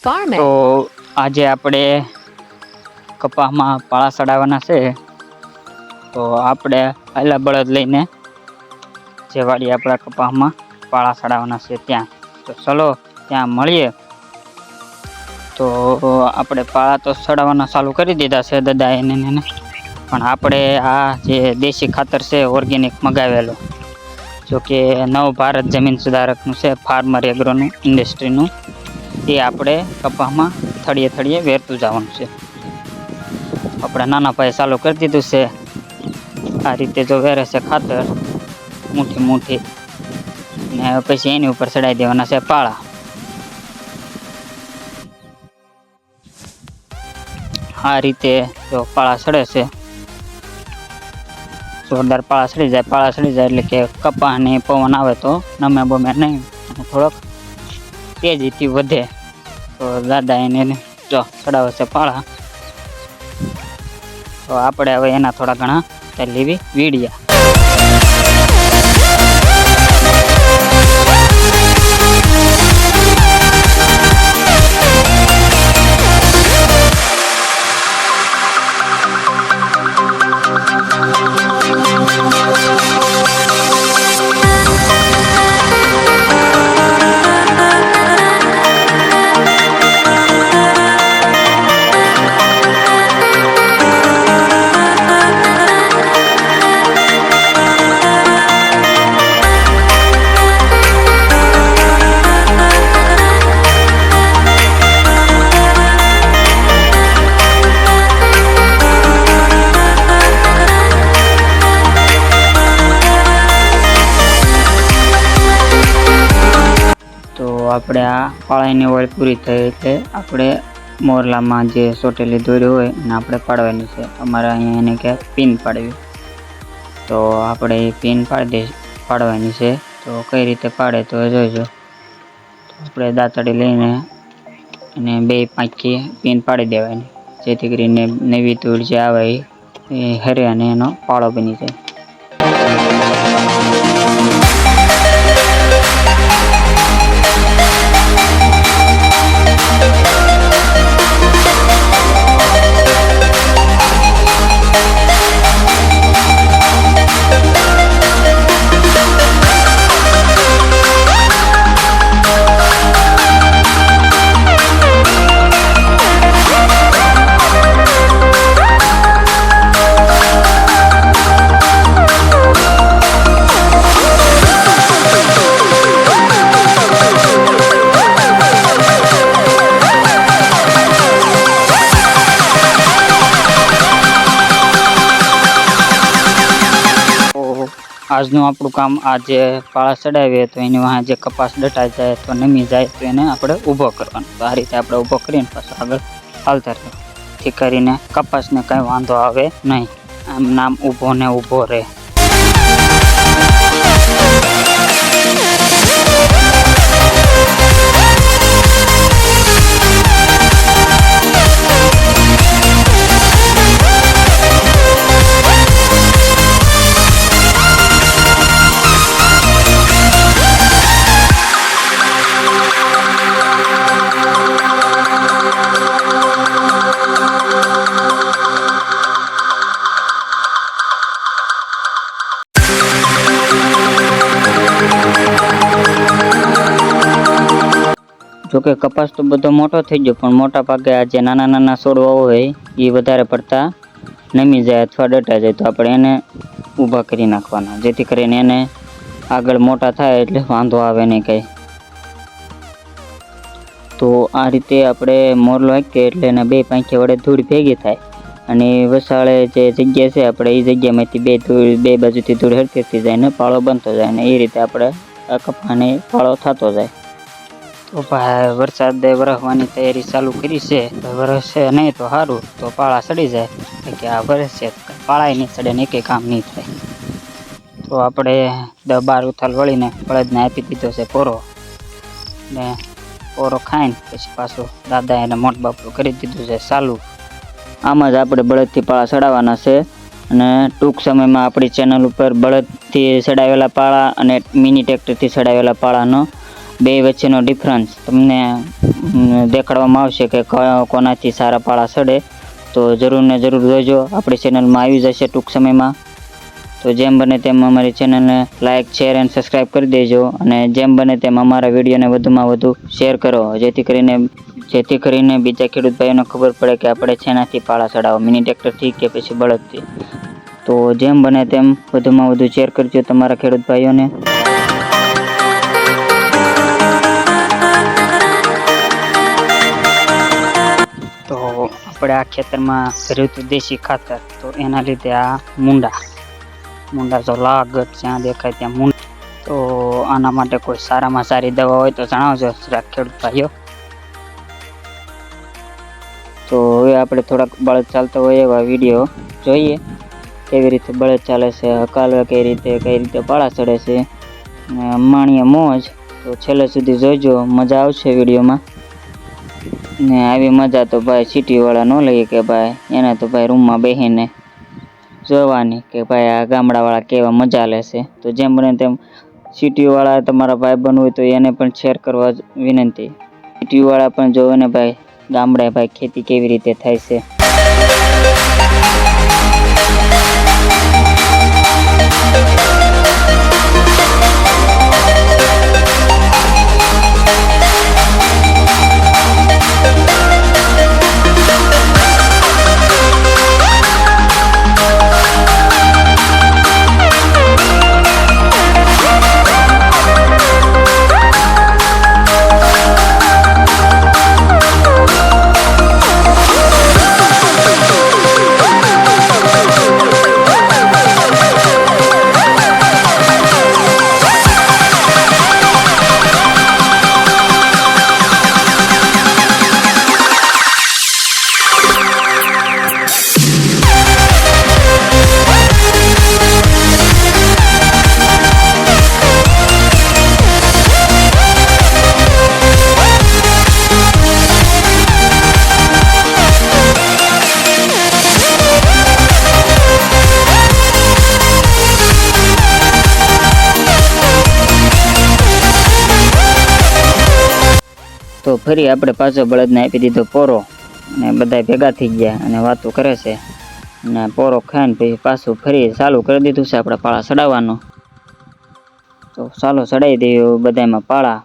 farming. તો આજે આપણે કપાસમાં પાળા ચડાવવાના છે, તો આપણે પહેલા બળદ લઈને જે વાડી આપણા કપાસમાં પાળા ચડાવવાના છે ત્યાં, તો ચલો ત્યાં મળીએ. તો આપણે પાળા તો ચડાવવાના ચાલુ કરી દીધા છે દાદા એને, પણ આપણે આ જે દેશી ખાતર છે ઓર્ગેનિક મગાવેલું, જો કે નવ ભારત જમીન સુધારકનું છે, ફાર્મર એગ્રોનું ઇન્ડસ્ટ્રીનું, એ આપણે કપાસમાં થળીએ થળીએ વેરતું જવાનું છે. આપણે નાના ભાઈ ચાલુ કરી દીધું છે. આ રીતે જો વેરે છે ખાતર મુઠ્ઠી મુઠ્ઠી, ને પછી એની ઉપર ચડાવી દેવાના છે પાળા. આ રીતે જો પાળા ચડે છે, જોરદાર પાળા ચડી જાય. પાળા ચડી જાય એટલે કે કપાસની પવન આવે તો નમે બમે નહીં, થોડોક તેજીથી વધે. તો દાદા એને જો ચડાવે છે પાળા, તો આપણે હવે એના થોડા ઘણા લેવી વીડિયા. આપણે આ પાળાની ઓળ પૂરી થઈ એટલે આપણે મોરલામાં જે સોટેલી દોરી હોય એને આપણે પાડવાની છે. અમારે અહીંયા એને ક્યાંક પિન પાડવી, તો આપણે એ પિન પાડવાની છે. તો કઈ રીતે પાડે તો જોઈજો. તો આપણે દાંતડી લઈને અને બે પાંચથી પિન પાડી દેવાની, જેથી કરીને નવી ધૂળ જે આવે એ હરે અને એનો પાળો બની જાય. આજનું આપણું કામ આ જે પાળા ચડાવીએ તો એની વાંહે જે કપાસ ડટાઈ જાય તો નમી જાય તો એને આપણે ઊભો કરવાનો. તો આ રીતે આપણે ઊભો કરીને પાછો આગળ હાલતા રહે, જેથી કરીને કપાસને કંઈ વાંધો આવે નહીં, આમ નામ ઊભો ને ઊભો રહે. જોકે કપાસ તો બધો મોટો થઈ ગયો, પણ મોટા ભાગે આ જે નાના નાના છોડવા હોય એ વધારે પડતા નમી જાય અથવા ડટાઈ જાય, તો આપણે એને ઊભા કરી નાખવાના, જેથી કરીને એને આગળ મોટા થાય એટલે વાંધો આવે નહીં કંઈ. તો આ રીતે આપણે મોરલો હાંકીએ એટલે એના બે પાંખે વડે ધૂળ ભેગી થાય, અને વસાળે જે જગ્યા છે આપણે એ જગ્યામાંથી બે બાજુથી ધૂળ હરતી જાય ને પાળો બનતો જાય, ને એ રીતે આપણે આ કપાસને પાળો થતો જાય. તો ભાઈ વરસાદ વરસવાની તૈયારી ચાલુ કરી છે. વરસે નહીં તો સારું, તો પાળા ચડી જાય. કે આ વરસે પાળાય નહીં ચડે ને એકે કામ નહીં થાય. તો આપણે 10-12 ઉથલ વળીને બળદને આપી દીધો છે પોરો, ને પોરો ખાઈને પછી પાછું દાદા એને મોટ બાપડું કરી દીધું છે ચાલુ. આમ જ આપણે બળદથી પાળા ચડાવવાના છે, અને ટૂંક સમયમાં આપણી ચેનલ ઉપર બળદથી ચડાવેલા પાળા અને મિની ટ્રેક્ટરથી ચડાવેલા પાળાનો બે વચ્ચેનો ડિફરન્સ તમને દેખાડવામાં આવશે કે કોનાથી સારા પાળા સડે. તો જરૂર ને જરૂર જોજો, આપણી ચેનલમાં આવી જશે ટૂંક સમયમાં. તો જેમ બને તેમ અમારી ચેનલને લાઇક, શેર એન્ડ સબસ્ક્રાઈબ કરી દેજો, અને જેમ બને તેમ અમારા વિડીયોને વધુમાં વધુ શેર કરો, જેથી કરીને બીજા ખેડૂત ભાઈઓને ખબર પડે કે આપણે શેનાથી પાળા ચડાવવા, મિની ટ્રેક્ટરથી કે પછી બળદથી. તો જેમ બને તેમ વધુમાં વધુ શેર કરજો તમારા ખેડૂત ભાઈઓને. તો આપણે આ ખેતરમાં કર્યું હતું દેશી ખાતર, તો એના લીધે આ મુંડા જો લાગત જ્યાં દેખાય ત્યાં મુંડા. તો આના માટે કોઈ સારામાં સારી દવા હોય તો જણાવજો ખેડૂત ભાઈઓ. તો હવે આપણે થોડાક બળદ ચાલતા હોય એવા વિડીયો જોઈએ, કેવી રીતે બળદ ચાલે છે, હકાલવે કઈ રીતે પાળા ચડે છે, અને અંબાણીએ મોજ. તો છેલ્લે સુધી જોઈજો, મજા આવશે વિડીયોમાં. ને આવી મજા તો ભાઈ સિટીવાળા ન લઈએ કે ભાઈ એને તો ભાઈ રૂમમાં બેસીને જોવાની કે ભાઈ આ ગામડાવાળા કેવા મજા લેશે. તો જેમ બને તેમ સિટીવાળા તમારા ભાઈ બનવું હોય તો એને પણ શેર કરવા વિનંતી. સિટીવાળા પણ જોવે ને ભાઈ ગામડે ભાઈ ખેતી કેવી રીતે થાય છે. તો ફરી આપણે પાછો બળદને આપી દીધો પોરો, અને બધા ભેગા થઈ ગયા અને વાતો કરે છે, અને પોરો ખાઈને પછી પાછું ફરી ચાલુ કરી દીધું છે આપણે પાળા ચડાવવાનું. તો ચાલો ચડાવી દઈએ બધામાં પાળા.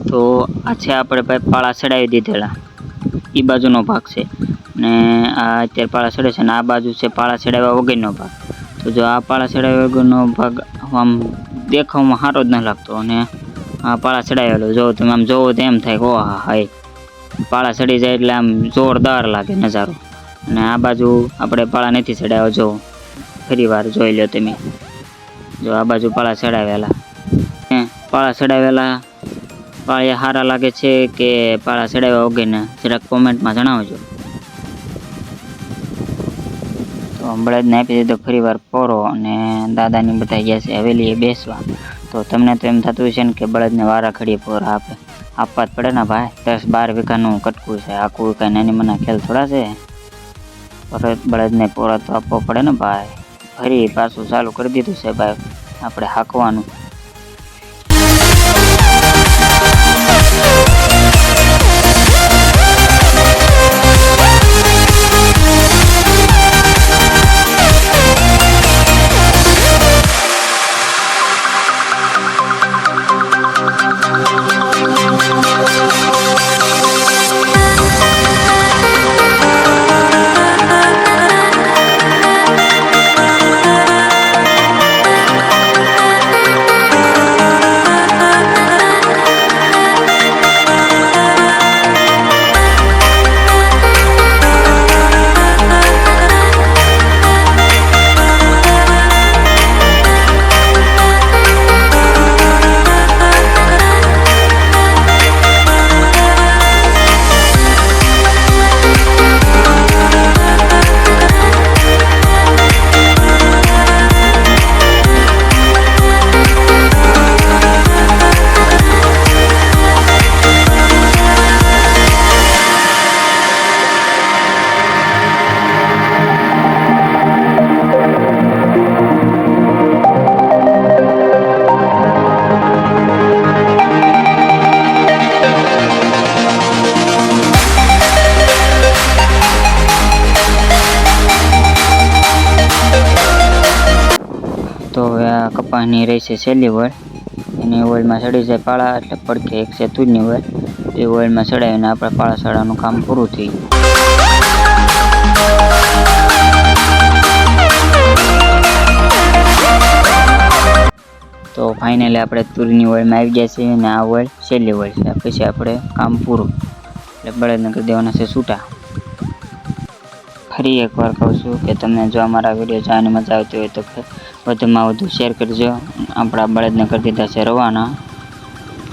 તો આ છે આપણે ભાઈ પાળા ચડાવી દીધેલા, એ બાજુનો ભાગ છે, ને આ અત્યારે પાળા ચડે છે, ને આ બાજુ છે પાળા ચડાવ્યા વગરનો ભાગ. તો જો આ પાળા ચડાવ્યા વગરનો ભાગ આમ દેખાવમાં સારો જ ન લાગતો, અને આ પાળા ચડાવેલો જો તમે આમ જોવો તો એમ થાય કે ઓહા હાય પાળા ચડી જાય એટલે આમ જોરદાર લાગે નજારો. અને આ બાજુ આપણે પાળા નથી ચડાવ્યા, જો ફરી વાર જોઈ લો તમે, જો આ બાજુ પાળા ચડાવેલા. પાળિયા સારા લાગે છે કે પાળા ચડાવ્યા વગરના, જરાક કોમેન્ટમાં જણાવજો. તો બળદને આપી દીધો ફરી વાર પોરો, અને દાદાની બધા ગયા છે હવેલીએ બેસવા. તો તમને તો એમ થતું છે ને કે બળદને વારા ઘડીએ પોરા આપવા જ પડે ને ભાઈ, 10-12 વીઘાનું કટકું છે, આખું કાંઈ નાની મના ખેલ થોડા છે. બળદને પોરા તો આપવો પડે ને ભાઈ. ફરી પાછું ચાલુ કરી દીધું છે ભાઈ આપણે હાંકવાનું. કપાસની રહી છે છેલ્લી વળ, એની ઓઇલમાં ચડી જાય પાળા, એટલે પડખે એક છે તુજની વળ, એ ઓઇલમાં ચડાવીને આપણે પાળા સડાવવાનું કામ પૂરું થઈ ગયું. તો ફાઇનલી આપણે તુરની ઓઇલમાં આવી ગયા છીએ અને આ ઓઇલ છેલ્લી ઓઇલ છે. પછી આપણે કામ પૂરું, એટલે બળદને કરી દેવાના છે છૂટા. ફરી એકવાર કહું છું કે તમને જો અમારા વિડીયો જોવાની મજા આવતી હોય તો વધુમાં વધુ શેર કરજો. આપણા બળદને કરી દીધા છે રવાના,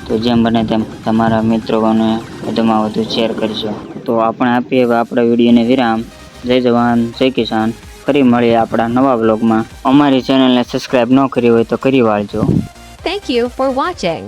તો જેમ બને તેમ તમારા મિત્રોને વધુમાં વધુ શેર કરજો. તો આપણે આપીએ હવે આપણા વિડીયોને વિરામ. જય જવાન જય કિસાન. ફરી મળીએ આપણા નવા વ્લોગમાં. અમારી ચેનલને સબસ્ક્રાઈબ ન કરી હોય તો કરી વાળજો. Thank you for watching.